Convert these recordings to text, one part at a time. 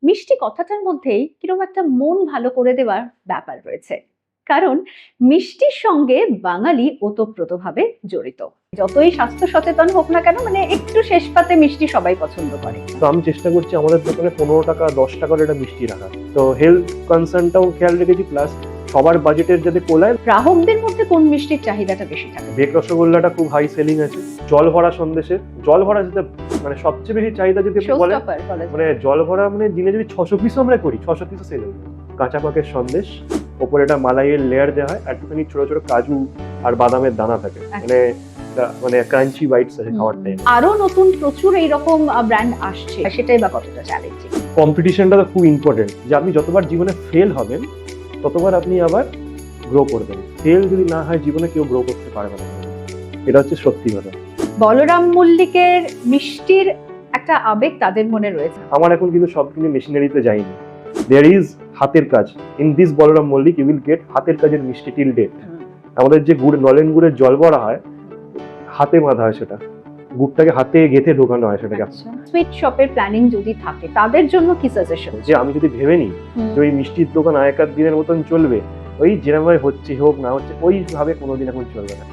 মিষ্টি কথাটার মধ্যেই কিরকম একটা মন ভালো করে দেওয়ার ব্যাপার রয়েছে। কারণ মিষ্টির সঙ্গে বাঙালি ওতপ্রোতভাবে জড়িত। যতই স্বাস্থ্য সচেতন হোক না কেন, মানে একটু শেষ পাতে মিষ্টি সবাই পছন্দ করে। তো আমি চেষ্টা করছি আমাদের দোকানে 15 টাকা 10 টাকার একটা মিষ্টি রাখা। তো হেলথ কনসার্নটাও খেয়াল রেখেছি, প্লাস সবার বাজেটের যাতে কোলায়। গ্রাহকদের মধ্যে কোন মিষ্টির চাহিদাটা বেশি থাকে? বেক রসগোল্লাটা খুব হাই সেলিং আছে। জল ভরা সন্দেশে, জল ভরা যেটা মানে সবচেয়ে বেশি চাহিদা যদি আপনি বলেন, Showstopper বলা যায়। মানে জল ভরা মানে দিনে যদি 600 পিসও আমরা করি, 600 পিসও সেল হবে। কাঁচা পাকের সন্দেশ, ওপরে একটা মালাইয়ের লেয়ার দেওয়া হয়, একটুখানি ছোট ছোট কাজু আর বাদামের দানা থাকে, মানে ক্রাঞ্চি বাইটস আছে খাওয়ার টাইম। আরো নতুন প্রচুর এইরকম ব্র্যান্ড আসছে, সেটাই বা কতটা চ্যালেঞ্জিং? কম্পিটিশনটা তো খুব ইম্পর্টেন্ট, যে আপনি যতবার জীবনে ফেল হবেন ততবার আপনি আবার গ্রো করবেন। ফেল যদি না হয় জীবনে কেউ গ্রো করতে পারবে না, এটা হচ্ছে সত্যি কথা। বলরাম মল্লিকের মিষ্টির একটা আবেগ তাদের মনে রয়েছে। আমার এখন কিন্তু সব কিছু মেশিনারিতে যাইনি, দেয়ার ইজ হাতের কাজ in this Balaram Mullick, you will get হাতের কাজের মিষ্টি টিল ডেট। আমাদের যে গুড়, নলেন গুড়ের জল ভরা হয়, হাতে বাঁধা হয়, সেটা গুড়টাকে হাতে গেঁথে ঢোকানো হয় সেটাকে। সুইট শপের প্ল্যানিং যদি থাকে তাদের জন্য কি সাজেশন? যে আমি যদি ভেবে নিই যে ওই মিষ্টির দোকান আগেকার দিনের মতন চলবে, ওই যেরকম হচ্ছে হোক না হচ্ছে ওইভাবে কোনোদিন এখন চলবে না।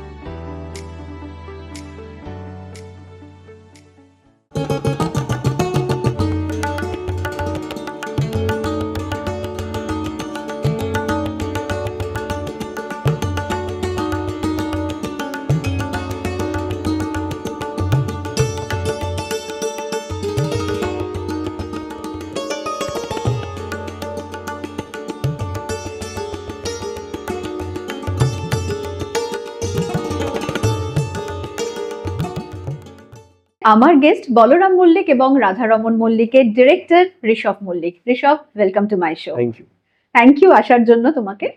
আমার গেস্ট বলরাম মল্লিক এবং রাধারমন মল্লিকের director Rishabh Mullick. Rishabh, welcome to my show. Thank you. Thank you আসার জন্য তোমাকে।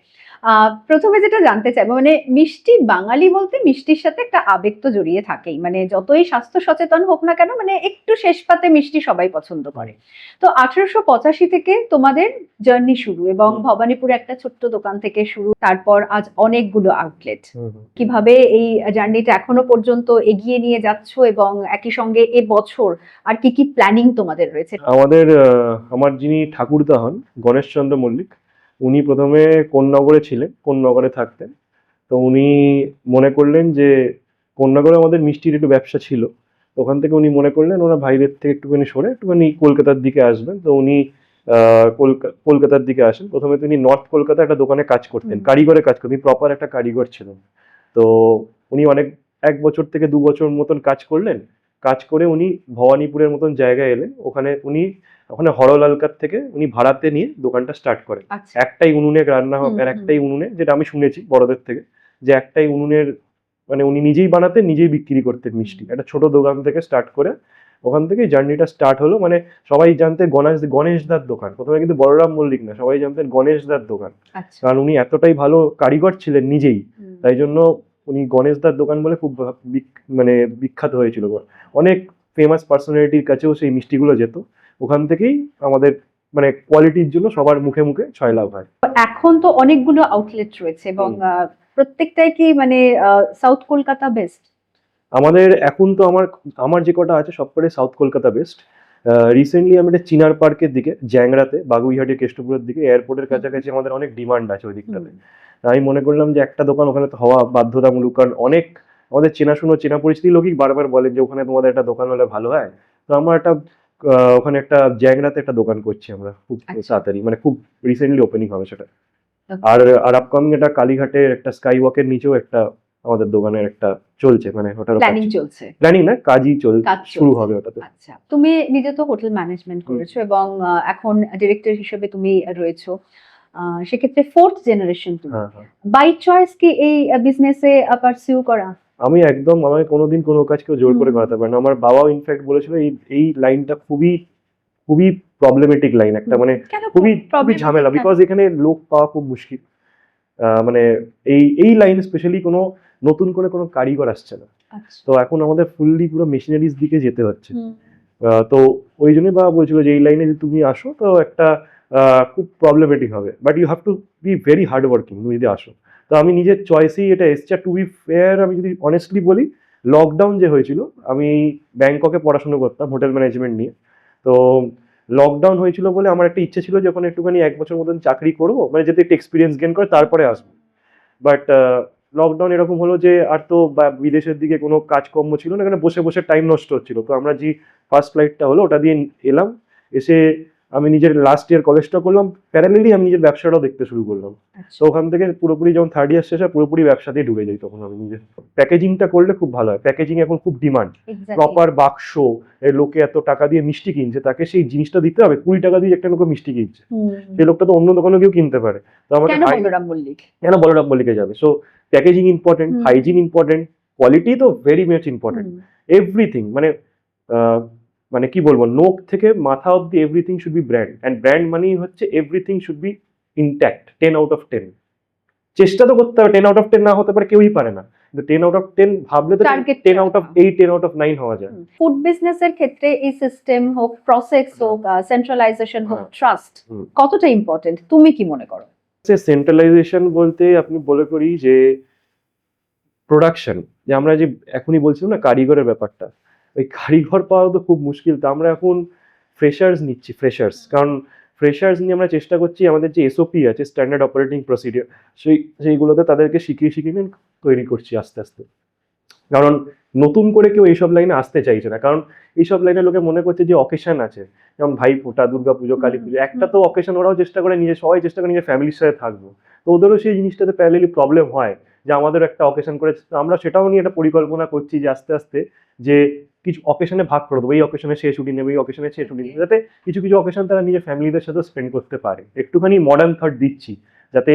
প্রথমে যেটা জানতে চাইবো, মানে মিষ্টি, বাঙালি বলতে মিষ্টির সাথে একটা আবেগ তো জড়িয়ে থাকেই, মানে যতই স্বাস্থ্য সচেতন হোক না কেন, মানে একটু শেষ পাতে মিষ্টি সবাই পছন্দ করে। তো 1885 থেকে তোমাদের জার্নি শুরু, এবং ভবানীপুরে একটা ছোট্ট দোকান থেকে শুরু, তারপর আজ অনেকগুলো আউটলেট। কিভাবে এই জার্নিটা এখনো পর্যন্ত এগিয়ে নিয়ে যাচ্ছ, এবং একই সঙ্গে এবছর আর কি কি প্ল্যানিং তোমাদের রয়েছে? আমার যিনি ঠাকুরদা হন, গণেশচন্দ্র মল্লিক, উনি প্রথমে কোন্নগরে ছিলেন, কোন্নগরে থাকতেন। তো উনি মনে করলেন যে কোন্নগরে আমাদের মিষ্টির একটু ব্যবসা ছিল, ওখান থেকে উনি মনে করলেন ওরা ভাইদের থেকে একটুখানি সরে একটুখানি কলকাতার দিকে আসবেন। তো উনি কলকাতার দিকে আসেন। প্রথমে তিনি নর্থ কলকাতা একটা দোকানে কাজ করতেন, কারিগরের কাজ করতেন, প্রপার একটা কারিগর ছিলেন। তো উনি 1 বছর থেকে 2 বছর মতন কাজ করলেন। কাজ করে উনি ভবানীপুরের মতন জায়গায় এলেন। ওখানে হরলালকার থেকে উনি ভাড়াতে নিয়ে দোকানটা স্টার্ট করেন। একটাই উনুনে রান্না হবে, আর একটাই উনুনে, যেটা আমি শুনেছি বড়দের থেকে, যে একটাই উনুনের মানে উনি নিজেই বানাতেন, নিজেই বিক্রি করতেন মিষ্টি। একটা ছোট দোকান থেকে স্টার্ট করে ওখান থেকে জার্নিটা স্টার্ট হলো। মানে সবাই জানতেন গণেশদার দোকান, প্রথমে কিন্তু বলরাম মল্লিক না, সবাই জানতেন গণেশদার দোকান। কারণ উনি এতটাই ভালো কারিগর ছিলেন নিজেই, তাই জন্য উনি গণেশদার দোকান বলে খুব মানে বিখ্যাত হয়েছিল। অনেক ফেমাস পার্সোনালিটির কাছেও সেই মিষ্টিগুলো যেত। ওখান থেকেই আমাদের মানে কোয়ালিটির জন্য সবার মুখে মুখে ছয়লাভ হয়। এখন তো অনেকগুলো আউটলেট রয়েছে, এবং প্রত্যেকটাই কি মানে সাউথ কলকাতা বেস্ট? আমাদের এখন তো আমার যে কটা আছে সবকটাই সাউথ কলকাতা বেস্ট। রিসেন্টলি আমি একটা চিনার পার্কের দিকে, জ্যাংরাতে, বাগুইহাটি কেষ্টপুরের দিকে, এয়ারপোর্টের কাছাকাছি আমাদের অনেক ডিমান্ড আছে ওই দিকটাতে। আমি মনে করলাম যে একটা দোকান ওখানে তো হওয়া বাধ্যতামূলক, কারণ অনেক আমাদের চেনা পরিচিতি লোকই বারবার বলেন যে ওখানে তোমাদের একটা দোকান হলে ভালো হয়। তো আমার ওখানে একটা জ্যাংরাতে একটা দোকান করছি আমরা খুব তাড়াতাড়ি, মানে খুব রিসেন্টলি ওপেনিং হবে সেটা। আর আপকামিং একটা কালীঘাটের একটা স্কাই ওয়াকের নিচেও একটা আমাদের দোকানের একটা চলছে, মানে ওটার প্ল্যানিং না, কাজই শুরু হবে ওটাতে। আচ্ছা, তুমি নিজে তো হোটেল ম্যানেজমেন্ট করেছো, এবং এখন ডিরেক্টর হিসেবে তুমি রয়েছো, সেক্ষেত্রে ফোর্থ জেনারেশন তুমি, বাই চয়েস কি এই বিজনেসে পারসিউ করা? আমাকে কোনোদিন কোনো কাজ কেউ জোর করে করাতে পারে না। আমার বাবাও ইনফ্যাক্ট বলেছিল এই লাইনটা খুবই খুবই প্রবলেমেটিক লাইন একটা, মানে খুবই ঝামেলা, বিকজ এখানে লোক পাওয়া খুব মুশকিল। মানে এই লাইন স্পেশালি কোনো নতুন করে কোনো কারিগর আসছে না। তো এখন আমাদের ফুললি পুরো মেশিনারিজ দিকে যেতে হচ্ছে। তো ওই জন্যই বাবা বলছিল যে এই লাইনে যদি তুমি আসো তো একটা খুব প্রবলেমেটিক হবে, but you have to be very hard working তুমি যদি আসো। তো আমি নিজের চয়েসেই এটা এসছে। টু বি ফেয়ার, আমি যদি অনেস্টলি বলি, লকডাউন যে হয়েছিল, আমি ব্যাংককে পড়াশোনা করতাম হোটেল ম্যানেজমেন্ট নিয়ে। তো লকডাউন হয়েছিল বলে আমার একটা ইচ্ছে ছিল যে ওখানে একটুখানি 1 বছর মতন চাকরি করবো, মানে যাতে একটু এক্সপিরিয়েন্স গেন করে তারপরে আসবো। বাট লকডাউন এরকম হলো যে আর তো বিদেশের দিকে কোনো কাজকর্ম ছিল না, এখানে বসে বসে টাইম নষ্ট হচ্ছিল। তো আমরা যে ফার্স্ট ফ্লাইটটা হলো ওটা দিয়ে এলাম, এসে আমি নিজের লাস্ট ইয়ার কলেজটা করলাম, প্যারালেলি আমি নিজের ব্যবসাটাও দেখতে শুরু করলাম। তো ওখান থেকে পুরোপুরি যখন থার্ড ইয়ার শেষ হয় পুরোপুরি ব্যবসাতেই ঢুকে যাই তখন আমি নিজে। প্যাকেজিংটা করলে খুব ভালো হয়, প্যাকেজিং এখন খুব ডিমান্ড। প্রপার বাক্স, লোকে এত টাকা দিয়ে মিষ্টি কিনছে, তাকে সেই জিনিসটা দিতে হবে। 20 টাকা দিয়ে একটা লোক মিষ্টি কিনছে, সেই লোকটা তো অন্য দোকানে কেউ কিনতে পারে। তো আমাকে কেন বলরাম মল্লিকে যাবে? So packaging important, hygiene important, quality তো ভেরি মাচ ইম্পর্টেন্ট। এভরিথিং মানে কি বলবো, নোক থেকে মাথা অব্দি everything should be brand, and brand মানেই হচ্ছে everything should be intact. 10 out of 10 চেষ্টা তো করতে হবে। 10 আউট অফ 10 না হতে পারে, কেউই পারে না, কিন্তু 10 আউট অফ 10 ভাবলে তো 10 আউট অফ 8, 10 আউট অফ 9 হওয়া যায়। ফুড বিজনেসের ক্ষেত্রে এই সিস্টেম হোক, প্রসেস হোক, সেন্ট্রালাইজেশন হোক, ট্রাস্ট কতটা ইম্পর্টেন্ট তুমি কি মনে করো? সেন্ট্রালাইজেশন বলতে আপনি বলে করি যে প্রোডাকশন, যে আমরা যে এখনই বলছিলাম না কারিগরের ব্যাপারটা, ওই কারিগর পাওয়া তো খুব মুশকিল। তো আমরা এখন ফ্রেশার্স নিচ্ছি, কারণ ফ্রেশার্স নিয়ে আমরা চেষ্টা করছি আমাদের যে এসওপি আছে, স্ট্যান্ডার্ড অপারেটিং প্রসিডিওর, সেইগুলোতে তাদেরকে শিখিয়ে তৈরি করছি আস্তে আস্তে। কারণ নতুন করে কেউ এইসব লাইনে আসতে চাইছে না, কারণ এইসব লাইনে লোকে মনে করছে যে অকেশন আছে, যেমন ভাইফোঁটা, দুর্গাপুজো, কালী পুজো, একটা তো অকেশন, ওরাও চেষ্টা করে সবাই চেষ্টা করে নিজের ফ্যামিলির সাথে থাকবো। তো ওদেরও সেই জিনিসটাতে প্যারালেলি প্রবলেম হয় যে আমাদের একটা অকেশন করে, আমরা সেটাও নিয়ে একটা পরিকল্পনা করছি যে আস্তে আস্তে যে কিছু অকেশনে ভাগ করে দেবো, এই অকেশনে সে ছুটি নেবে, এই অকেশনে সে ছুটি নেবে, যাতে কিছু কিছু অকেশন তারা নিজের ফ্যামিলিদের সাথে স্পেন্ড করতে পারে। একটুখানি মডার্ন থট দিচ্ছি যাতে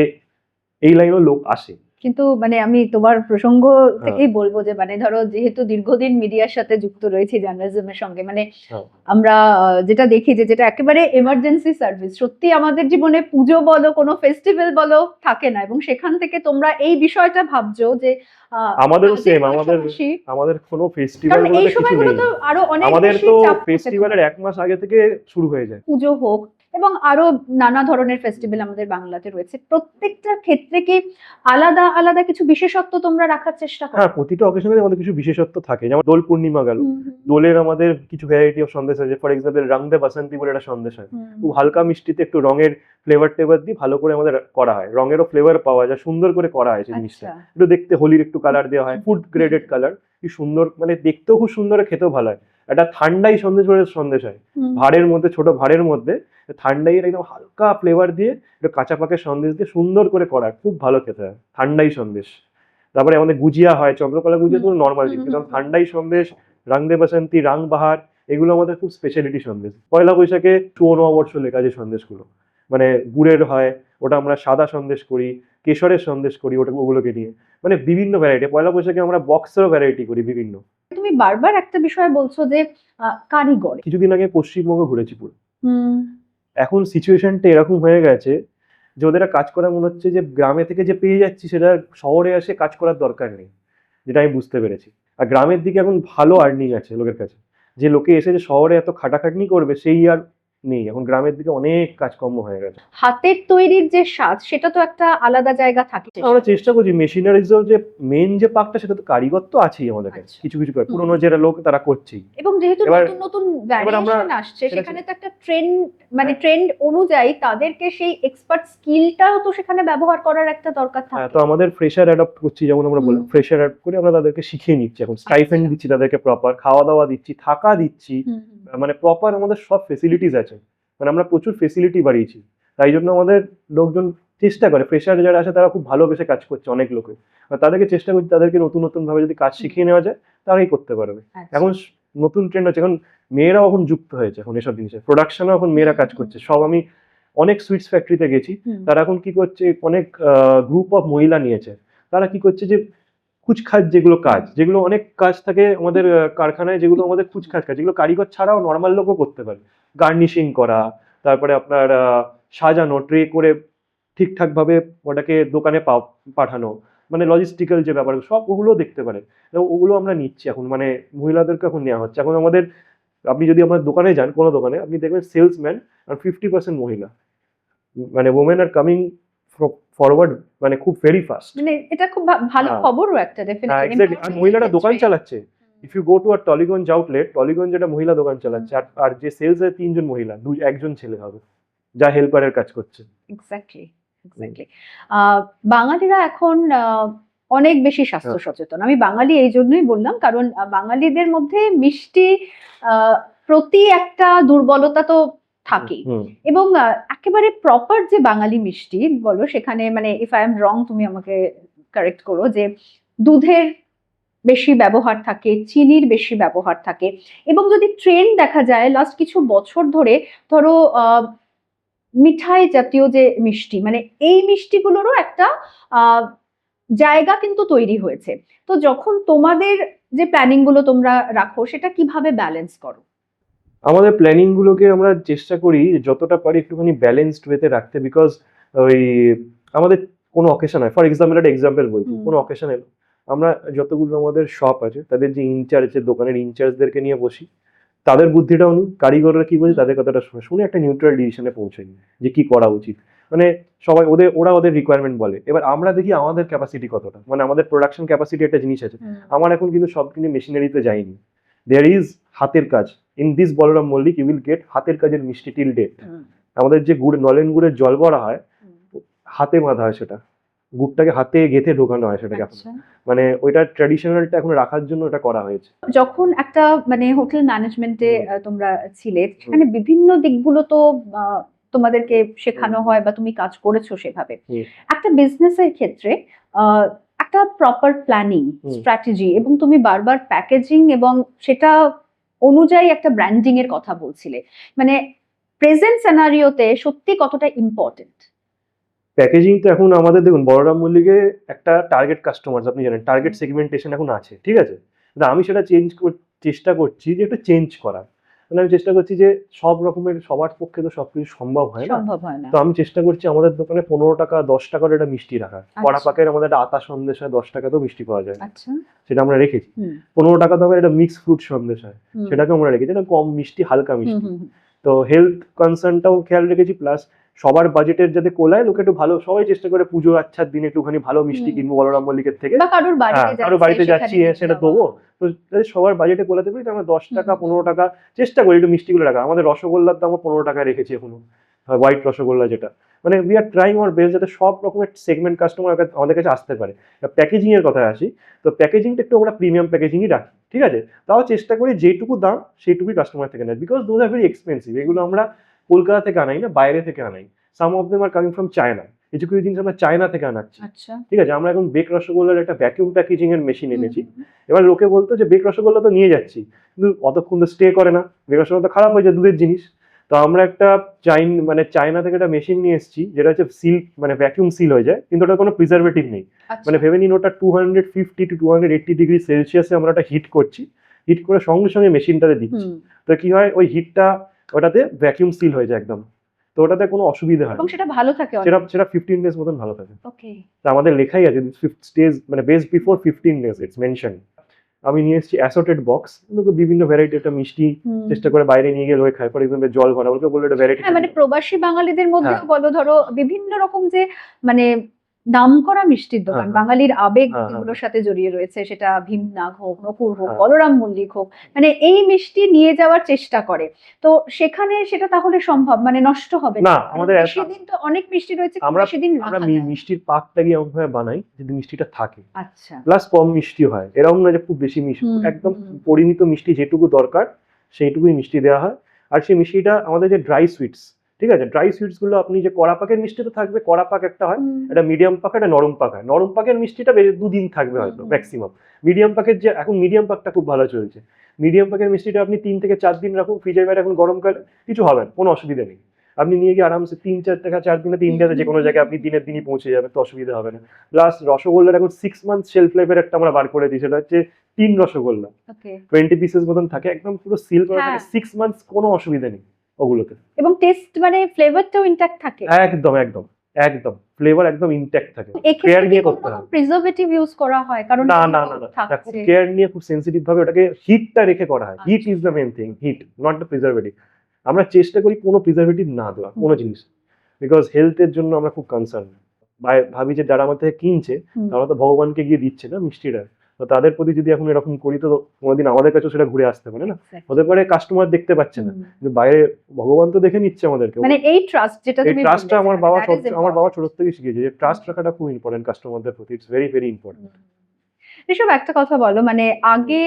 এই লাইনেও লোক আসে। কিন্তু মানে আমি তোমার প্রসঙ্গ থেকেই বলবো যে মানে ধরো যেহেতু দীর্ঘদিন মিডিয়ার সাথে যুক্ত রয়েছি, জার্নালিজমের সঙ্গে, মানে আমরা যেটা দেখি যে যেটা একেবারে এমার্জেন্সি সার্ভিস, সত্যি আমাদের জীবনে পুজো বলো, কোনো ফেস্টিভ্যাল বলো থাকে না, এবং সেখান থেকে তোমরা এই বিষয়টা ভাবছো যে আমাদেরও সেম, আমাদের কোনো ফেস্টিভ্যাল বলতে কিছু নেই, আরো অনেক আমাদের তো ফেস্টিভ্যালের 1 মাস আগে থেকে শুরু হয়ে যায়। পুজো হোক এবং আরো নানা ধরনের ফেস্টিভ্যাল আমাদের বাংলাতে রয়েছে, প্রত্যেকটার ক্ষেত্রে কি আলাদা আলাদা কিছু বিশেষত্ব তোমরা রাখার চেষ্টা করো? হ্যাঁ, প্রতিটা অকেশনে আমাদের কিছু বিশেষত্ব থাকে। যেমন দোল পূর্ণিমা গেল, দোলের আমাদের কিছু ভ্যারাইটি অফ সন্দেশ আছে। ফর এক্সাম্পল রং দে বাসন্তী বলে একটা সন্দেশ হয়, খুব হালকা মিষ্টিতে একটু রঙের ফ্লেভার দিয়ে ভালো করে আমাদের করা হয়, রঙেরও ফ্লেভার পাওয়া যায়, সুন্দর করে করা হয় সেই জিনিসটা। একটু দেখতে হোলির একটু কালার দেওয়া হয়, ফুড গ্রেডেড কালার, কি সুন্দর, মানে দেখতেও খুব সুন্দর, খেতেও ভালো হয়। একটা ঠান্ডাই সন্দেশ বলে সন্দেশ হয়, ভাঁড়ের মধ্যে, ছোট ভাঁড়ের মধ্যে ঠান্ডাই একদম হালকা ফ্লেভার দিয়ে একটু কাঁচা পাকের সন্দেশ দিয়ে সুন্দর করে করা, খুব ভালো খেতে হয় ঠান্ডাই সন্দেশ। তারপরে আমাদের গুজিয়া হয়, চন্দ্রকলা গুজিয়া তো নর্মাল জিনিস, কিন্তু ঠান্ডাই সন্দেশ, রং দে বাসন্তী, রং বাহার, এগুলো আমাদের খুব স্পেশালিটি সন্দেশ। পয়লা বৈশাখে শুভ নববর্ষ লেখা যে সন্দেশগুলো, মানে গুড়ের হয়, ওটা আমরা সাদা সন্দেশ করি, কেশরের সন্দেশ করি, ওগুলোকে নিয়ে মানে বিভিন্ন ভ্যারাইটি। পয়লা বৈশাখে আমরা বক্সেরও ভ্যারাইটি করি বিভিন্ন। তুমি বারবার একটা বিষয় বলছো যে কারিগর। কিছুদিন আগে পশ্চিমবঙ্গ ঘুরেছি পুরো, এখন সিচুয়েশনটা এরকম হয়ে গেছে যে ওদের কাজ করা মনে হচ্ছে যে গ্রামে থেকে যে পেয়ে যাচ্ছি সেটা শহরে এসে কাজ করার দরকার নেই, যেটা আমি বুঝতে পেরেছি। আর গ্রামের দিকে এখন ভালো আর্নিং আছে লোকের কাছে, যে লোকে এসে যে শহরে এত খাটাখাটনি করবে সেই আর নেই, এখন গ্রামের দিকে অনেক কাজকর্ম হয়ে গেছে। হাতের তৈরির যে স্বাদ সেটা তো একটা আলাদা জায়গা থাকে। আমরা চেষ্টা করছি মেশিনারিজের যে মেন যে পার্টটা, সেটা তো কারিগর তো আছেই আমাদের কাছে, কিছু কিছু করে পুরোনো যারা লোক তারা করছেই, এবং যেহেতু নতুন নতুন ভ্যারিয়েশন আসছে সেখানে তো একটা ট্রেন্ড, মানে ট্রেন্ড অনুযায়ী তাদেরকে সেই এক্সপার্ট স্কিলটাও তো সেখানে ব্যবহার করার একটা দরকার থাকে। তো আমাদের ফ্রেশার অ্যাডপ্ট করছি, যেমন আমরা বললাম ফ্রেশার অ্যাড করে আমরা তাদেরকে শিখিয়ে নিচ্ছি, এখন স্টাইফেন্ড দিচ্ছি তাদেরকে, প্রপার খাওয়া দাওয়া দিচ্ছি, থাকা দিচ্ছি, মানে প্রপার আমাদের সব ফেসিলিটিস আছে, মানে আমরা প্রচুর ফেসিলিটি বাড়িয়েছি। তাই জন্য আমাদের লোকজন চেষ্টা করে, ফ্রেশার যারা আসে তারা খুব ভালোবেসে কাজ করছে, অনেক লোকে, তাদেরকে চেষ্টা করছি তাদেরকে নতুন নতুন ভাবে যদি কাজ শিখিয়ে নেওয়া যায় তারাই করতে পারবে। এখন নতুন ট্রেন্ড হচ্ছে, এখন মেয়েরাও এখন যুক্ত হয়েছে, এখন এসব জিনিসে প্রোডাকশনও এখন মেয়েরা কাজ করছে সব। আমি অনেক সুইটস ফ্যাক্টরিতে গেছি, তারা এখন কি করছে, অনেক গ্রুপ অফ মহিলা নিয়েছে, তারা কি করছে যে কুচখাজ যেগুলো কাজ, যেগুলো অনেক কাজ থাকে আমাদের কারখানায়, যেগুলো আমাদের কুচখাজ কাজ, যেগুলো কারিগর ছাড়াও নর্মাল লোকও করতে পারে, গার্নিশিং করা, তারপরে আপনার সাজানো, ট্রে করে ঠিকঠাক ভাবে ওটাকে দোকানে পাঠানো, মানে লজিস্টিক্যাল যে ব্যাপার সব ওগুলো দেখতে পারে, ওগুলো আমরা নিচ্ছি এখন, মানে মহিলাদেরকে এখন নেওয়া হচ্ছে। এখন আমাদের, আপনি যদি আমাদের দোকানে যান, কোনো দোকানে আপনি দেখবেন সেলসম্যান আর 50% মহিলা, মানে ওমেন আর কামিং ফরওয়ার্ড, মানে খুব ভেরি ফাস্ট, মানে এটা খুব ভালো খবরও একটা, ডেফিনেটলি। আর মহিলারা দোকান চালাচ্ছে, if you go to our Tollygunge outlet, Tollygunge একটা মহিলা দোকান চালাচ্ছে, আর যে সেলস এর 3 জন মহিলা, একজন ছেলে হবে যা হেল্পারের কাজ করছে। এক্স্যাক্টলি। বাঙালিরা এখন অনেক বেশি স্বাস্থ্য সচেতন। আমি বাঙালি এই জন্যই বললাম, কারণ বাঙালিদের মধ্যে মিষ্টি প্রতি একটা দুর্বলতা তো থাকেই, এবং একেবারে প্রপার যে বাঙালি মিষ্টি বলো, সেখানে মানে ইফ আই এম রং তুমি আমাকে কারেক্ট করো, যে দুধের বেশি ব্যবহার থাকে, চিনির বেশি ব্যবহার থাকে, এবং যদি ট্রেন্ড দেখা যায় লাস্ট কিছু বছর ধরে, ধরো মিঠাই জাতীয় যে মিষ্টি, মানে এই মিষ্টিগুলোরও একটা জায়গা কিন্তু তৈরি হয়েছে। তো যখন তোমাদের যে প্ল্যানিং গুলো তোমরা রাখো, সেটা কিভাবে ব্যালেন্স করো? আমাদের প্ল্যানিং গুলোকে আমরা চেষ্টা করি যতটা পারি একটুখানি ব্যালেন্সড ওয়েতে রাখতে, বিকজ ওই আমাদের কোনো অকেশন হয়, ফর এক্সাম্পল একটা এক্সাম্পল বলছি, কোনো অকেশন এলো, আমরা যতগুলো আমাদের শপ আছে তাদের যে ইনচার্জ, দোকানের ইনচার্জদেরকে নিয়ে বসি, তাদের বুদ্ধিটাও নিই, কারিগররা কি বলছে তাদের কথাটা শুনে একটা নিউট্রাল ডিসিশনে পৌঁছাই যে কি করা উচিত। মানে সবাই ওরা ওদের রিকোয়ারমেন্ট বলে, এবার আমরা দেখি আমাদের ক্যাপাসিটি কতটা, মানে আমাদের প্রোডাকশন ক্যাপাসিটি একটা জিনিস আছে। আমার এখন কিন্তু সব কিন্তু মেশিনারিতে যায়নি, দেয়ার ইজ হাতের কাজ। In this Balaram Mullick you will get হাতের কাজের মিষ্টি টিল ডেট। আমাদের যে গুড়, নলেন গুড়ের জল বড়া হয়, হাতে বাঁধা হয়, সেটা গুড়টাকে হাতে গেঁথে ঢোকানো হয় সেটাকে, মানে ওইটা ট্র্যাডিশনালটা এখন রাখার জন্য এটা করা হয়েছে। যখন একটা মানে হোটেল ম্যানেজমেন্টে তোমরা ছিলে, সেখানে বিভিন্ন দিকগুলো তো তোমাদেরকে শেখানো হয় বা তুমি কাজ করেছো সেভাবে। একটা বিজনেসের ক্ষেত্রে একটা প্রপার প্ল্যানিং, স্ট্র্যাটেজি, এবং তুমি বারবার প্যাকেজিং এবং সেটা অনুযায়ী একটা ব্র্যান্ডিং এর কথা বলছিলে, মানে প্রেজেন্ট সিনারিওতে সত্যি কতটা ইম্পর্টেন্ট? প্যাকেজিং তো এখন আমাদের দেখুন, বলরাম মল্লিকে একটা টার্গেট কাস্টমার, আপনি জানেন টার্গেট সেগমেন্টেশন এখন আছে, ঠিক আছে, কিন্তু আমি সেটা চেষ্টা করছি যে একটু চেঞ্জ করার। মানে আমি চেষ্টা করছি যে সব রকমের, সবার পক্ষে তো সবকিছু সম্ভব হয় না, তো আমি চেষ্টা করছি আমাদের দোকানে 15 টাকা 10 টাকার একটা মিষ্টি রাখার। কড়া পাকের আমাদের একটা আতা সন্দেশ হয়, 10 টাকাতেও মিষ্টি পাওয়া যায়, সেটা আমরা রেখেছি। 15 টাকা দামের একটা মিক্স ফ্রুট সন্দেশ হয়, সেটাকে আমরা রেখেছি, এটা কম মিষ্টি, হালকা মিষ্টি। তো হেলথ কনসার্নটাও খেয়াল রেখেছি, প্লাস সবার বাজেটের যাতে কোলায়, লোকে একটু ভালো, সবাই চেষ্টা করে পুজো আচ্ছার দিনে একটুখানি ভালো মিষ্টি কিনবো বলরাম মল্লিকের থেকে, কারোর বাড়িতে যাচ্ছি সেটা দেবো, তো সবার বাজেটে কোলাতে পারি, আমরা 10 টাকা 15 টাকা চেষ্টা করি একটু মিষ্টিগুলো রাখা। আমাদের রসগোল্লার দাম 15 টাকায় রেখেছি এখনো, হোয়াইট রসগোল্লা যেটা, মানে we are trying our best যাতে সব রকমের সেগমেন্ট কাস্টমার আমাদের কাছে আসতে পারে। প্যাকেজিং এর কথায় আসি, তো প্যাকেজিংটা একটু আমরা প্রিমিয়াম প্যাকেজিংই রাখি, ঠিক আছে, তাও চেষ্টা করি যেটুকু দাম সেইটুকুই কাস্টমার থেকে নেয়, because those are very expensive. এগুলো আমরা কলকাতা থেকে আনাই না, বাইরে থেকে আনাই, some of them are coming from China, কিছু কিছু জিনিস আমরা চায়না থেকে আনাচ্ছি, ঠিক আছে। আমরা এখন বেক রসগোল্লার একটা ভ্যাকিউম প্যাকেজিং এর মেশিন এনেছি। এবার লোকে বলতো যে বেক রসগোল্লা তো নিয়ে যাচ্ছি, কিন্তু অতক্ষণ তো স্টে করে না, বেক রসগোল্লা তো খারাপ হয়ে যায়, দুধের জিনিস। তো আমরা একটা চায়না থেকে একটা মেশিন নিয়ে এসেছি, যেটা হচ্ছে সিল, মানে ভ্যাকিউম সিল হয়ে যায়, কিন্তু ওটা কোনো প্রিজারভেটিভ নেই। মানে ভেবে নিন ওটা 250 to 280 ডিগ্রি সেলসিয়াসে আমরা ওটা হিট করছি, হিট করে সঙ্গে সঙ্গে মেশিনটাতে দিচ্ছি। তো কি হয়, ওই হিটটা ওটাতে ভ্যাকিউম সিল হয়ে যায় একদম, তো ওটাতে কোনো অসুবিধা হয় না, সেটা ভালো থাকে, সেটা 15 ডেজ মতন ভালো থাকে। আমাদের লেখাই আছে 5 days, মানে best before 15 days it's mention. আমি নিয়ে এসেছি অ্যাসর্টেড বক্স, বিভিন্ন ভ্যারাইটি, একটা মিষ্টি চেষ্টা করে বাইরে নিয়ে গিয়ে লোকে খায়, ফর এক্সাম্পল জল ভরা, ওকে বললো একটা ভ্যারাইটি। মানে প্রবাসী বাঙালিদের মধ্যে বলো, ধরো বিভিন্ন রকম যে মানে নামকরা মিষ্টির দোকান, বাঙালির আবেগ যেগুলোর সাথে জড়িয়ে রয়েছে, সেটা ভীমনাগ হোক, নকুর হোক, বলরাম মল্লিক হোক, মানে এই মিষ্টি নিয়ে যাওয়ার চেষ্টা করে, তো সেখানে সেটা তাহলে সম্ভব, মানে নষ্ট হবে না। আমাদের সেদিন তো অনেক মিষ্টি রয়েছে, আমরা মিষ্টির পাকটাকে এমন ভাবে বানাই যদি মিষ্টিটা থাকে, আচ্ছা, প্লাস কম মিষ্টি হয়, এরকম না যে খুব বেশি মিষ্টি, একদম পরিমিত মিষ্টি যেটুকু দরকার সেইটুকুই মিষ্টি দেওয়া হয়। আর সেই মিষ্টিটা আমাদের যে ড্রাই সুইটস, ঠিক আছে, ড্রাই সুইটস গুলো আপনি যে কড়া পাকের মিষ্টি তো থাকবে, কড়া পাক একটা হয়, একটা মিডিয়াম পাক, একটা নরম পাক হয়। নরম পাকের মিষ্টিটা 2 দিন থাকবে হয়তো ম্যাক্সিমাম। মিডিয়াম পাকের যে এখন মিডিয়াম পাকটা খুব ভালো চলছে, মিডিয়াম পাকের মিষ্টিটা আপনি 3 থেকে 4 দিন রাখুন ফ্রিজের বাইরে, এখন গরমকালে কিছু হবে না, কোনো অসুবিধা নেই, আপনি নিয়ে গিয়ে আরামসে 3-4 থেকে 4 দিনে ইন্ডিয়াতে যে কোনো জায়গায় আপনি দিনের দিনই পৌঁছে যাবে, তো অসুবিধা হবে না। প্লাস রসগোল্লার এখন 6 মান্থ শেলফ লাইফের একটা আমরা বার করে দিই, সেটা হচ্ছে 3 রসগোল্লা, 20 পিসেস মতন থাকে, একদম পুরো সিল করা থাকে, 6 মান্থস, কোনো অসুবিধা নেই ওগুলোতে, এবং টেস্ট মানে ফ্লেভারটাও ইনট্যাক্ট থাকে, একদম একদম একদম ফ্লেভার একদম ইনট্যাক্ট থাকে। কেয়ার নিয়ে করতে হয়, প্রিজারভেটিভ ইউজ করা হয়, কারণ না না না না, খুব কেয়ার নিয়ে, খুব সেনসিটিভ ভাবে ওটাকে হিটটা রেখে করা হয়। Heat is the main thing, heat not the preservative. আমরা চেষ্টা করি কোনো প্রিজারভেটিভ না দেওয়া কোনো জিনিস, বিকজ হেলথের জন্য আমরা খুব কনসার্ন। ভাবি যে যারা আমার থেকে কিনছে তারা তো ভগবানকে গিয়ে দিচ্ছে না মিষ্টিটা, তো তাদের প্রতি যদি এখন এরকম করি তো কোনোদিন আমাদের কাছেও সেটা ঘুরে আসতে পারে না। Exactly. হতে পারে কাস্টমার দেখতে পাচ্ছে না, কিন্তু বাইরে ভগবান তো দেখে নিচ্ছে আমাদেরকে। মানে এই ট্রাস্ট যেটা এই তুমি ট্রাস্টটা আমার বাবা that is আমার বাবা ছোট important. থেকে শিখিয়েছে যে ট্রাস্ট Okay. রাখাটা খুব ইম্পর্টেন্ট কাস্টমারদের প্রতি, it's very very important. Rishabh, একটা কথা বলো, মানে আগে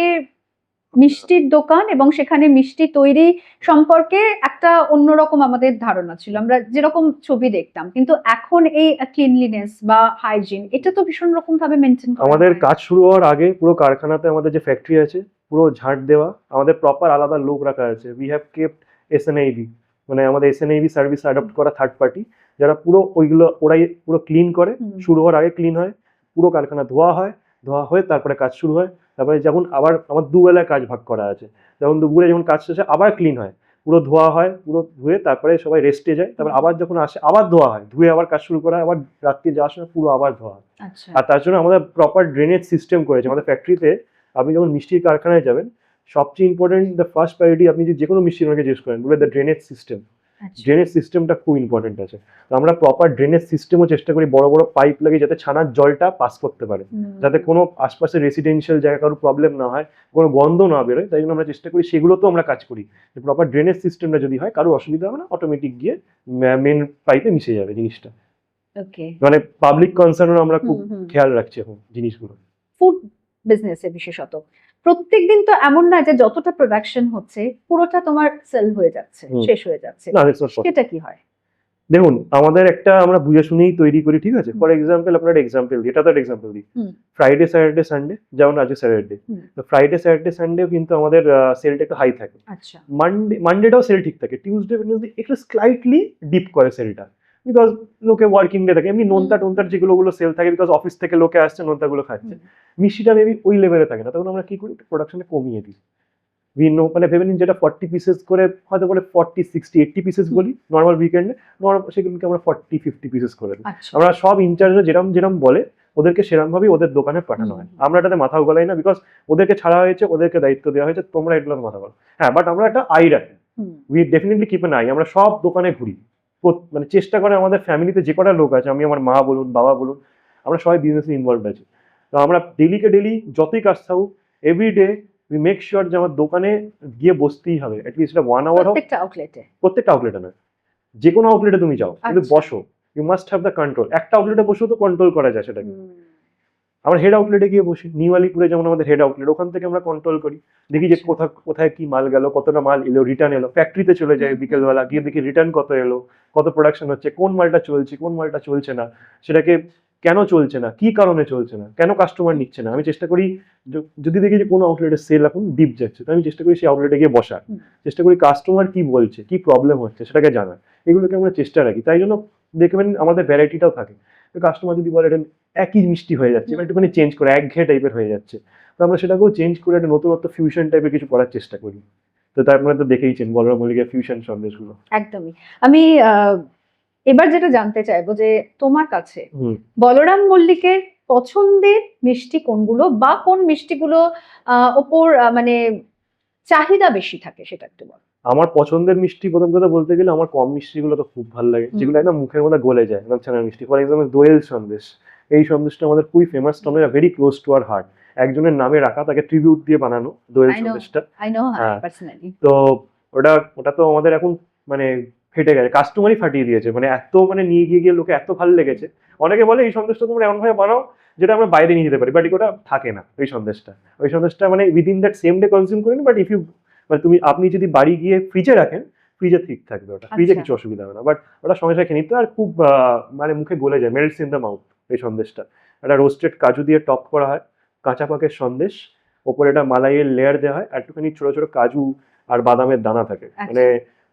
মিষ্টির দোকান এবং সেখানে মিষ্টি তৈরি সম্পর্কে একটা অন্যরকম আমাদের ধারণা ছিল, আমরা যেরকম ছবি দেখতাম, কিন্তু এখন এই ক্লিনলিনেস বা হাইজিন এটা তো ভীষণ রকম ভাবে মেনটেন করা আমাদের হয়। কাজ শুরু হওয়ার আগে পুরো কারখানাতে আমাদের যে ফ্যাক্টরি আছে পুরো ঝাঁট দেওয়া, আমাদের প্রপার আলাদা লোক রাখা আছে। উই হ্যাভ কেপ্ট এসএনআইবি, মানে আমাদের এসএনআইবি সার্ভিস অ্যাডপ্ট করা থার্ড পার্টি, যারা পুরো ওইগুলো ওরাই পুরো ক্লিন করে। শুরু হওয়ার আগে ক্লিন হয়, পুরো কারখানা ধোয়া হয়, ধোয়া হয়ে তারপরে কাজ শুরু হয়। তারপরে যখন আবার আমার দুবেলায় কাজ ভাগ করা আছে, যখন দুপুরে যখন কাজ শেষে আবার ক্লিন হয়, পুরো ধোয়া হয়, পুরো ধুয়ে তারপরে সবাই রেস্টে যায়, তারপর আবার যখন আসে আবার ধোয়া হয়, ধুয়ে আবার কাজ শুরু করা হয়, আবার রাত্রি যাওয়ার সময় পুরো আবার ধোয়া হয়। আচ্ছা, আর তার জন্য আমাদের প্রপার ড্রেনেজ সিস্টেম করেছে আমাদের ফ্যাক্টরিতে। আপনি যখন মিষ্টির কারখানায় যাবেন, সবচেয়ে ইম্পর্টেন্ট দ্য ফার্স্ট প্রায়োরিটি, আপনি যে কোনো মিষ্টির ওনাকে জিজ্ঞেস করেন, বলে দ্য ড্রেনেজ সিস্টেম। আচ্ছা। ড্রেনেজ সিস্টেমটা খুব ইম্পর্টেন্ট আছে। তো আমরা প্রপার ড্রেনেজ সিস্টেমও চেষ্টা করি, বড় বড় পাইপ লাগিয়ে যাতে ছানার জলটা পাস করতে পারে, যাতে কোনো আশপাশের রেসিডেন্সিয়াল জায়গায় কারোর প্রবলেম না হয়, কোনো গন্ধ না বেরোয়। তাই জন্য আমরা চেষ্টা করি, সেগুলোতেও আমরা কাজ করি যে প্রপার ড্রেনেজ সিস্টেমটা যদি হয় কারোর অসুবিধা হবে না, অটোমেটিক গিয়ে মেন পাইপে মিশে যাবে জিনিসটা। ওকে। মানে পাবলিক কনসার্নও আমরা খুব খেয়াল রাখছি এখন জিনিসগুলো। ফুড বিজনেসে বিশেষত প্রত্যেকদিন তো এমন না যে যতটা প্রোডাকশন হচ্ছে পুরোটা তোমার সেল হয়ে যাচ্ছে, শেষ হয়ে যাচ্ছে, না, that's not possible. সেটা কি হয়? দেখুন, আমাদের একটা আমরা বুঝে শুনেই তৈরি করি, ঠিক আছে? ফর এক্সাম্পল আপনার এক্সাম্পল দিই, এটা তো এক্সাম্পল দিই, ফ্রাইডে স্যাটারডে সানডে, যেমন আজকে স্যাটারডে, তো ফ্রাইডে স্যাটারডে সানডেও কিন্তু আমাদের সেলটা একটু হাই থাকে। আচ্ছা, মানডেটাও সেল ঠিক থাকে, টিউসডে ওয়েডনেসডে একটু স্লাইটলি ডিপ করে সেলটা, বিকজ লোকে ওয়ার্কিং ডে থাকে, এমনি নোনতা টোনতার যেগুলো সেল থাকে, বিকজ অফিস থেকে লোকে আসছে নোনতাগুলো খাচ্ছে। মিষ্টিটা মেবি ওই লেভেলে থাকে না, তখন আমরা কি করি, প্রোডাকশনে কমিয়ে দিই। মানে ভেবে নিন যেটা 40 পিসেস করে হয়তো বলে 40 60 80 পিসেস বলি নর্মাল উইকেন্ডে, সেগুলোকে আমরা 40 50 পিসেস করে দিই। আমরা সব ইনচার্জরা যেরকম যেরকম বলে ওদেরকে সেরকম ভাবেই ওদের দোকানে পাঠানো হয়। আমরা এটাতে মাথাও গলাই না, বিকজ ওদেরকে ছাড়া হয়েছে, ওদেরকে দায়িত্ব দেওয়া হয়েছে, তোমরা এগুলো মাথা বলো। হ্যাঁ, বাট আমরা একটা আই রাখি, we definitely keep an I. আমরা সব দোকানে ঘুরি, মানে চেষ্টা করে আমাদের ফ্যামিলিতে যে কটা লোক আছে, আমি আমার মা বলুন বাবা বলুন, আমরা সবাই বিজনেসে ইনভলভ আছি। তো আমরা ডেলি যতই কাজ থাকুক, এভরিডে উই মেক শিওর যে আমার দোকানে গিয়ে বসতেই হবে, অ্যাটলিস্ট 1 আওয়ার হোক। প্রত্যেকটা আউটলেটে নয়, যে কোনো আউটলেটে তুমি যাও, কিন্তু বসো, you must have the control. একটা আউটলেটে বসেও তো কন্ট্রোল করা যায় সেটাকে। আমরা হেড আউটলেটে গিয়ে বসি, নিউ আলিপুরে যেমন আমাদের হেড আউটলেট, ওখান থেকে আমরা কন্ট্রোল করি, দেখি যে কোথায় কি মাল গেল, কতটা মাল এলো, রিটার্ন এলো। ফ্যাক্টরিতে চলে যায় বিকেলবেলা, গিয়ে দেখি রিটার্ন কত এলো, কত প্রোডাকশন হচ্ছে, কোন মালটা চলছে কোন মালটা চলছে না, সেটাকে কেন চলছে না, কি কারণে চলছে না, কেন কাস্টমার নিচ্ছে না। আমি চেষ্টা করি যদি দেখি যে কোনো আউটলেটের সেল এখন ডিপ যাচ্ছে, তো আমি চেষ্টা করি সেই আউটলেটে গিয়ে বসার, চেষ্টা করি কাস্টমার কি বলছে, কি প্রবলেম হচ্ছে সেটাকে জানার, এগুলোকে আমরা চেষ্টা রাখি। তাই জন্য দেখবেন আমাদের ভ্যারাইটিটাও থাকে। তো কাস্টমার যদি বলে এটা একই মিষ্টি হয়ে যাচ্ছে, বা একটুখানি চেঞ্জ করে একঘেয়ে টাইপের হয়ে যাচ্ছে, তো আমরা সেটাকেও চেঞ্জ করে একটা নতুনত্ব ফিউশন টাইপের কিছু করার চেষ্টা করি। তো তারপরে তো দেখেইছেন বলরাম মল্লিকের ফিউশন সন্দেশগুলো। একদমই। আমি এবার যেটা জানতে চাইবো যে তোমার কাছে বলরাম মল্লিকের পছন্দের মিষ্টি কোনগুলো, বা কোন মিষ্টিগুলো ওপর মানে চাহিদা বেশি থাকে, সেটা একটু বল। আমার পছন্দের মিষ্টি প্রথম কথা বলতে গেলে আমার কম মিষ্টিগুলো তো খুব ভালো লাগে, যেগুলো একদম মুখের মধ্যে গলে যায়, একদম ছানার মিষ্টি। ফর এক্সাম্পল দোয়েল সন্দেশ, এই সন্দেশটা আমাদের খুবই ফেমাস, আমরা very close to our heart. একজনের নামে রাখা, তাকে ট্রিবিউট দিয়ে বানানো দোয়েল সন্দেশটা। তো ওটা তো আমাদের এখন মানে ফেটে গেছে, কাস্টমারই ফাটিয়ে দিয়েছে, মানে এত মানে নিয়ে গিয়ে লোকে এত ভালো লেগেছে। অনেকে বলে এই সন্দেশটা তোমরা এমন ভাবে বানাও যেটা আমরা বাইরে নিয়ে যেতে পারি, বাট ওটা থাকে না। ওই সন্দেশটা মানে within that same day consume করেন, বাট ইফ ইউ মানে আপনি যদি বাড়ি গিয়ে ফ্রিজে রাখেন, ফ্রিজে ঠিক থাকবে ওটা, ফ্রিজে কিছু অসুবিধা হবে না, বাট ওটা সঙ্গে সঙ্গে খেয়ে নিতে আর খুব মানে মুখে গলে যায়, মেল্টস ইন দ্য মাউথ। এই সন্দেশটা একটা রোস্টেড কাজু দিয়ে টপ করা হয়, কাঁচা পাকের সন্দেশ, ওপরে একটা মালাইয়ের লেয়ার দেওয়া হয়, একটুখানি ছোট ছোট কাজু আর বাদামের দানা থাকে, মানে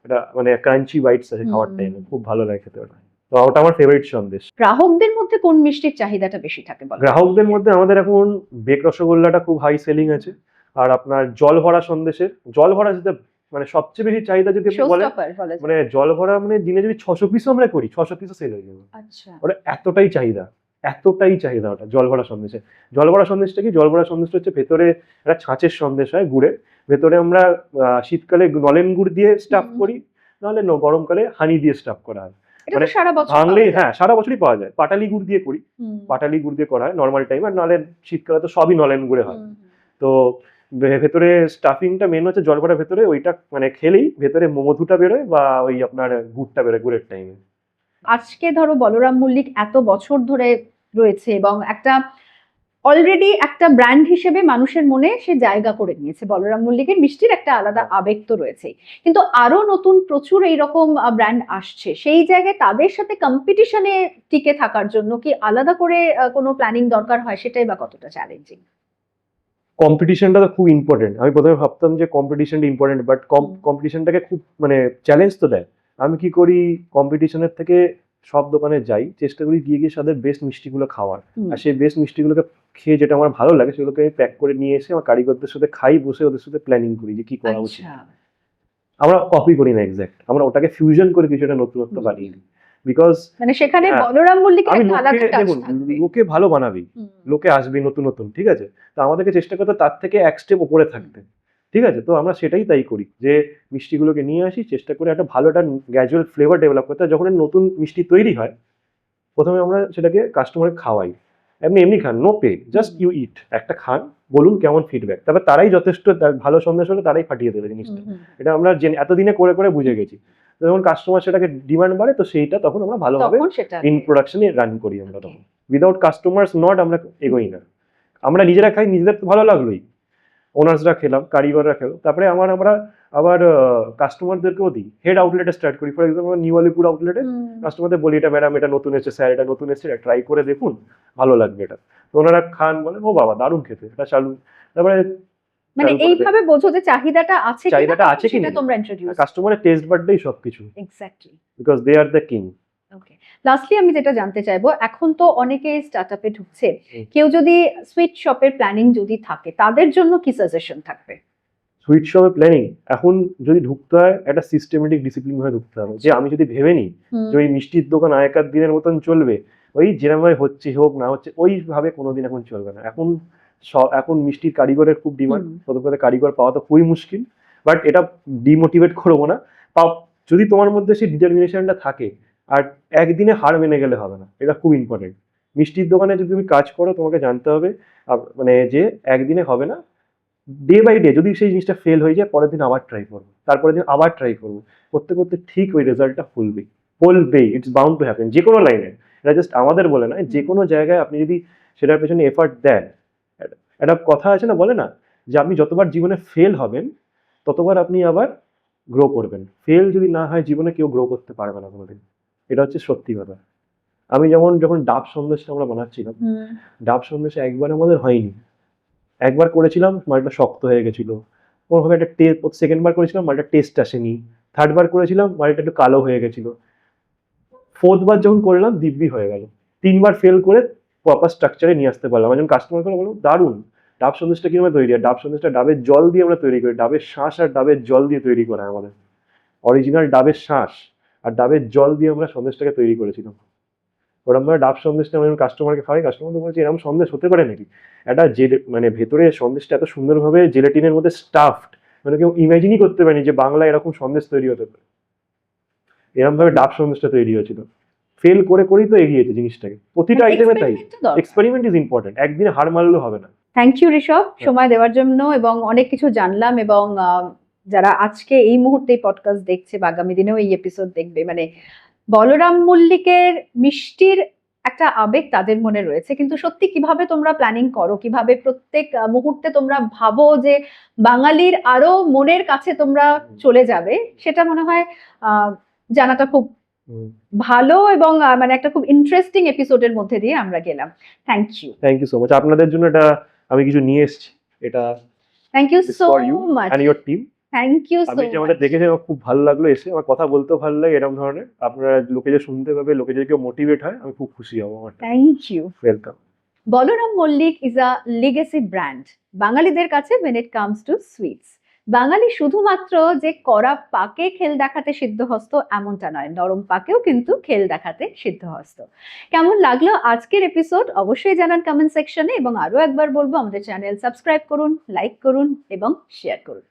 এটা মানে ক্রাঞ্চি বাইটস আছে খাওয়ার টাইমে, খুব ভালো লাগে খেতে ওটা। তো ওটা আমার ফেভারিট সন্দেশ। গ্রাহকদের মধ্যে কোন মিষ্টির চাহিদাটা বেশি থাকে বলো? গ্রাহকদের মধ্যে আমাদের এখন বেক রসগোল্লাটা খুব হাই সেলিং আছে, আর আপনার জল ভরা সন্দেশের, জল ভরা যেটা মানে সবচেয়ে বেশি চাহিদা যদি আপনি বলেন, মানে জল ভরা মানে দিনে যদি 600 পিসও আমরা করি, 600 পিসও সেল হয়ে যাবে। আচ্ছা, ওটা এতটাই চাহিদা ওটা জল ভরা সন্দেশে। জল ভরা সন্দেশটা কি, জল ভরা সন্দেশটা হচ্ছে ভেতরে একটা ছাঁচের সন্দেশ হয় গুড়ের, ভেতরে আমরা শীতকালে নলেন গুড় দিয়ে স্টাফ করি, নাহলে গরমকালে হানি দিয়ে স্টাফ করা হয়। এটা তো মানে সারা বছর ভাঙলেই পাওয়া যায়। সারা বছরই পাওয়া যায়। পাটালি গুড় দিয়ে করি, হুম, পাটালি গুড় দিয়ে করা হয় নর্মাল টাইম, আর নাহলে শীতকালে তো সবই নলেন গুড়ে হয়। হুম, হুম। তো ভেতরে স্টাফিংটা মেন হচ্ছে জলপাটার ভেতরে, ওইটা মানে খেলেই ভেতরে মধুটা বেরোয় বা ওই আপনার গুড়টা বেরোয় গুড়ের টাইমে। আজকে ধরো বলরাম মল্লিক এত বছর ধরে রয়েছে এবং একটা অলরেডি একটা ব্র্যান্ড হিসেবে মানুষের মনে সে জায়গা করে নিয়েছে। বলরাম মল্লিকের মিষ্টির একটা আলাদা আবেগ তো রয়েছে, কিন্তু আরো নতুন প্রচুর এইরকম ব্র্যান্ড আসছে, সেই জায়গায় তাদের সাথে কম্পিটিশনে টিকে থাকার জন্য কি আলাদা করে কোনো প্ল্যানিং দরকার হয়, সেটাই বা কতটা চ্যালেঞ্জিং? কম্পিটিশনটা তো খুব ইম্পর্টেন্ট। আমি প্রথমে ভাবতাম যে কম্পিটিশনটা ইম্পর্টেন্ট, বাট কম্পিটিশনটাকে খুব মানে চ্যালেঞ্জ তো দেয়। আমি কি করি, কম্পিটিশনের থেকে সব দোকানে যাই, চেষ্টা করি গিয়ে গিয়ে তাদের বেস্ট মিষ্টিগুলো খাওয়ার। আর সেই বেস্ট মিষ্টিগুলোকে খেয়ে যেটা আমার ভালো লাগে সেগুলোকে আমি প্যাক করে নিয়ে এসে আমার কারিগরদের সাথে খাই, বসে ওদের সাথে প্ল্যানিং করি যে কি করা উচিত। আচ্ছা, আমরা কপি করি না এক্সাক্ট, আমরা ওটাকে ফিউশন করে কিছু একটা নতুনত্ব বানিয়ে দিই। বিকজ মানে সেখানে হ্যাঁ, বলরাম মল্লিকের আমি একটা আলাদা লোকে টাচ দেখুন, থাকবে। লোকে ভালো বানাবি, হুম, লোকে আসবে নতুন নতুন, ঠিক আছে। তো আমাদেরকে চেষ্টা করতে তার থেকে এক স্টেপ উপরে থাকতে, ঠিক আছে। তো আমরা সেটাই তাই করি যে মিষ্টিগুলোকে নিয়ে আসি, চেষ্টা করে একটা ভালো একটা গ্র্যাজুয়াল ফ্লেভার ডেভেলপ করতে। যখন এই নতুন মিষ্টি তৈরি হয় প্রথমে আমরা সেটাকে কাস্টমারকে খাওয়াই, এমনি এমনি খান, নো পে, জাস্ট ইউ ইট, একটা খান, বলুন কেমন ফিডব্যাক, তারপর তারাই যথেষ্ট, ভালো সন্দেশ হলে তারাই ফাটিয়ে দেবে জিনিসটা। এটা আমরা এতদিনে করে করে বুঝে গেছি। তো যখন কাস্টমার সেটাকে ডিমান্ড বাড়ে, তো সেইটা তখন আমরা ভালোভাবে তখন সেটা ইন প্রোডাকশনে রান করি আমরা তখন। উইদাউট কাস্টমার্স নট, আমরা এগোই না। আমরা নিজেরা খাই, নিজেদের তো ভালো লাগলোই, ওনার্সরা খেলাম, কারিগররা খেলো, তারপরে আমরা আবার কাস্টমারদেরকেও দিই। হেড আউটলেটে স্টার্ট করি, ফর এক্সাম্পল নিউ আলিপুর আউটলেটে কাস্টমারদের বলি, এটা ম্যাডাম এটা নতুন এসেছে, স্যার এটা নতুন এসেছে, এটা ট্রাই করে দেখুন, ভালো লাগবে এটা। তো ওনারা খান, বলেন ও বাবা দারুণ খেতে, এটা চালু। তারপরে মানে এইভাবে বোঝো যে চাহিদাটা আছে কিনা, চাহিদাটা আছে সেটা কিনা, তোমরা ইন্ট্রোডিউস। কাস্টমারের টেস্ট বাডটাই সবকিছু, exactly. Because they are the king. Okay, lastly আমি যেটা জানতে চাইবো, এখন তো অনেকে স্টার্টআপে ঢুকছে, কেউ যদি সুইট শপের প্ল্যানিং যদি থাকে, তাদের জন্য কি সাজেশন থাকবে? সুইট শপে প্ল্যানিং এখন যদি ঢুকতে হয়, একটা সিস্টেমেটিক ডিসিপ্লিন ভাবে ঢুকতে হবে। যে আমি যদি ভেবে নিই যে ওই মিষ্টির দোকান আগেকার দিনের মতন চলবে, ওই যেরকম ভাবে হচ্ছে হোক না হচ্ছে ওইভাবে কোনোদিন এখন চলবে না। এখন মিষ্টির কারিগরের খুব ডিমান্ড, প্রথম কথা কারিগর পাওয়া তো খুবই মুশকিল, বাট এটা ডিমোটিভেট করবো না। যদি তোমার মধ্যে সেই ডিটারমিনেশনটা থাকে, আর একদিনে হার মেনে গেলে হবে না, এটা খুব ইম্পর্টেন্ট। মিষ্টির দোকানে যদি তুমি কাজ করো, তোমাকে জানতে হবে মানে যে একদিনে হবে না, ডে বাই ডে। যদি সেই জিনিসটা ফেল হয়ে যায়, পরের দিন আবার ট্রাই করবো, তারপরের দিন আবার ট্রাই করবো, করতে করতে ঠিক ওই রেজাল্টটা ফলবেই, ইটস বাউন্ড টু হ্যাপেন। যে কোনো লাইনে, এটা জাস্ট আমাদের বলে না, যে কোনো জায়গায় আপনি যদি সেটার পেছনে এফার্ট দেন। একটা কথা আছে না, বলে না যে আপনি যতবার জীবনে ফেল হবেন ততবার আপনি আবার গ্রো করবেন। ফেল যদি না হয় জীবনে, কেউ গ্রো করতে পারবে না কোনোদিন, এটা হচ্ছে সত্যি কথা। আমি যখন ডাব সন্দেশটা আমরা বানাচ্ছিলাম, ডাব সন্দেশ একবার আমাদের হয়নি, একবার করেছিলাম মালটা শক্ত হয়ে গেছিল, কোনোভাবে একটা টেস্ট, সেকেন্ড বার করেছিলাম মালটা টেস্ট আসেনি, থার্ড বার করেছিলাম মালটা একটু কালো হয়ে গেছিল, ফোর্থ বার যখন করলাম দিব্যি হয়ে গেল। 3বার ফেল করে প্রপার স্ট্রাকচারে নিয়ে আসতে পারলাম। যখন কাস্টমার করে বললাম দারুণ, ডাব সন্দেশটা কিভাবে তৈরি হয়, ডাব সন্দেশটা ডাবের জল দিয়ে আমরা তৈরি করি, ডাবের শাঁস আর ডাবের জল দিয়ে তৈরি করা আমাদের, অরিজিনাল ডাবের শাঁস আর ডাবের জল দিয়ে আমরা সন্দেশটাকে তৈরি করেছিলাম। ওরকম ভাবে ডাব সন্দেশটা আমি কাস্টমারকে খাওয়াই, কাস্টমারকে বলছি এরকম সন্দেশ হতে পারে নাকি, একটা মানে ভেতরে সন্দেশটা এত সুন্দরভাবে জেলাটিনের মধ্যে স্টাফড, মানে কেউ ইমাজিনই করতে পারেনি যে বাংলায় এরকম সন্দেশ তৈরি হতে পারে। এরকম ভাবে ডাব সন্দেশটা তৈরি হয়েছিল। ফেল করে করেই তো এগিয়েছে জিনিসটাকে, প্রতিটা আইটেমে তাই। এক্সপেরিমেন্ট ইজ ইম্পর্টেন্ট, একদিনে হার মারলেও হবে না। থ্যাংক ইউ ঋষভ সময় দেওয়ার জন্য, এবং অনেক কিছু জানলাম। এবং যারা আজকে এই মুহূর্তে পডকাস্ট দেখছে বা আগামী দিনেও এই এপিসোড দেখবে, মানে বলরাম মল্লিকের মিষ্টির একটা আবেগ তাদের মনে রয়েছে, কিন্তু সত্যি কিভাবে তোমরা প্ল্যানিং করো, কিভাবে প্রত্যেক মুহূর্তে তোমরা ভাবো যে বাঙালির আরো মনের কাছে তোমরা চলে যাবে, সেটা মনে হয় জানাটা খুব ভালো, এবং মানে একটা খুব ইন্টারেস্টিং এপিসোডের মধ্যে দিয়ে আমরা গেলাম। Thank you so much. আপনাদের জন্য এটা আমি কিছু নিয়ে এসেছি, এটা thank you so much and your team. Thank you so আমি যে আমাদের দেখেছি আমার খুব ভালো লাগলো, এসে আমার কথা বলতেও ভালো লাগে এরকম ধরনের, আপনারা লোকে যে শুনতে পাবে, লোকে যদি কেউ মোটিভেট হয়, আমি খুব খুশি হব। আমার thank you. Welcome. Balaram Mullick is a legacy brand বাঙালিদের কাছে when it comes to sweets. বাঙালি শুধুমাত্র যে কড়া পাকে খেল দেখাতে সিদ্ধহস্ত এমনটা নয়, নরম পাকেও কিন্তু খেল দেখাতে সিদ্ধহস্ত। কেমন লাগলো আজকের এপিসোড অবশ্যই জানান কমেন্ট সেকশনে, এবং আরো একবার বলবো আমাদের চ্যানেল সাবস্ক্রাইব করুন, লাইক করুন এবং শেয়ার করুন।